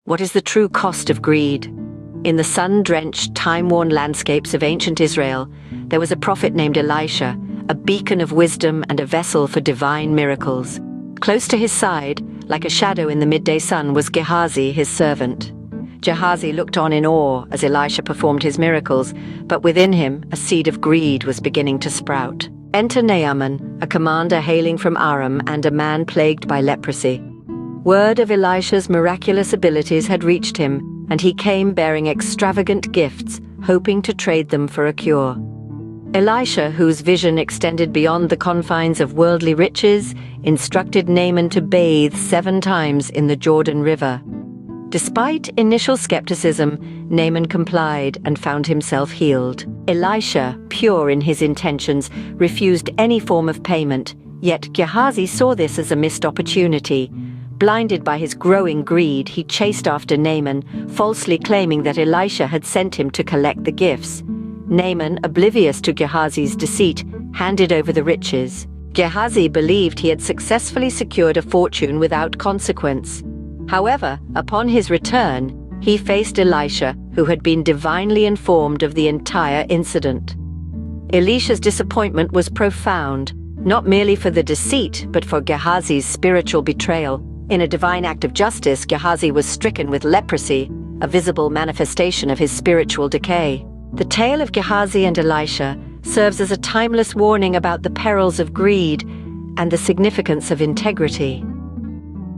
What is the true cost of greed? In the sun-drenched, time-worn landscapes of ancient Israel, there was a prophet named Elisha, a beacon of wisdom and a vessel for divine miracles. Close to his side, like a shadow in the midday sun, was Gehazi, his servant. Gehazi looked on in awe as Elisha performed his miracles, but within him a seed of greed was beginning to sprout. Enter Naaman, a commander hailing from Aram and a man plagued by leprosy. Word of Elisha's miraculous abilities had reached him, and he came bearing extravagant gifts, hoping to trade them for a cure. Elisha, whose vision extended beyond the confines of worldly riches, instructed Naaman to bathe 7 times in the Jordan River. Despite initial skepticism, Naaman complied and found himself healed. Elisha, pure in his intentions, refused any form of payment, yet Gehazi saw this as a missed opportunity. Blinded by his growing greed, he chased after Naaman, falsely claiming that Elisha had sent him to collect the gifts. Naaman, oblivious to Gehazi's deceit, handed over the riches. Gehazi believed he had successfully secured a fortune without consequence. However, upon his return, he faced Elisha, who had been divinely informed of the entire incident. Elisha's disappointment was profound, not merely for the deceit, but for Gehazi's spiritual betrayal. In a divine act of justice, Gehazi was stricken with leprosy, a visible manifestation of his spiritual decay. The tale of Gehazi and Elisha serves as a timeless warning about the perils of greed and the significance of integrity.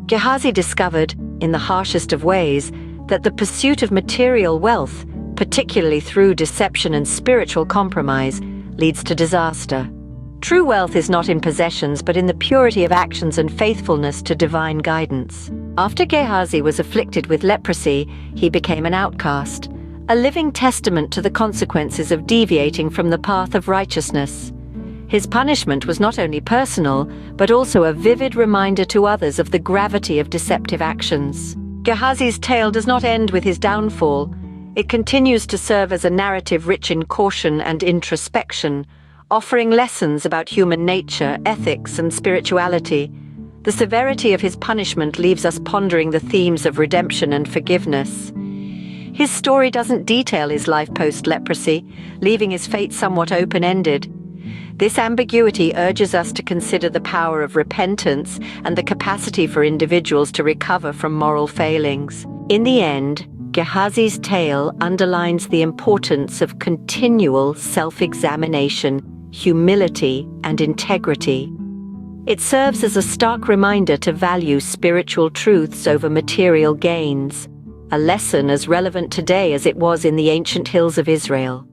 Gehazi discovered, in the harshest of ways, that the pursuit of material wealth, particularly through deception and spiritual compromise, leads to disaster. True wealth is not in possessions, but in the purity of actions and faithfulness to divine guidance. After Gehazi was afflicted with leprosy, he became an outcast, a living testament to the consequences of deviating from the path of righteousness. His punishment was not only personal, but also a vivid reminder to others of the gravity of deceptive actions. Gehazi's tale does not end with his downfall. It continues to serve as a narrative rich in caution and introspection, offering lessons about human nature, ethics, and spirituality. The severity of his punishment leaves us pondering the themes of redemption and forgiveness. His story doesn't detail his life post-leprosy, leaving his fate somewhat open-ended. This ambiguity urges us to consider the power of repentance and the capacity for individuals to recover from moral failings. In the end, Gehazi's tale underlines the importance of continual self-examination, humility, and integrity. It serves as a stark reminder to value spiritual truths over material gains, a lesson as relevant today as it was in the ancient hills of Israel.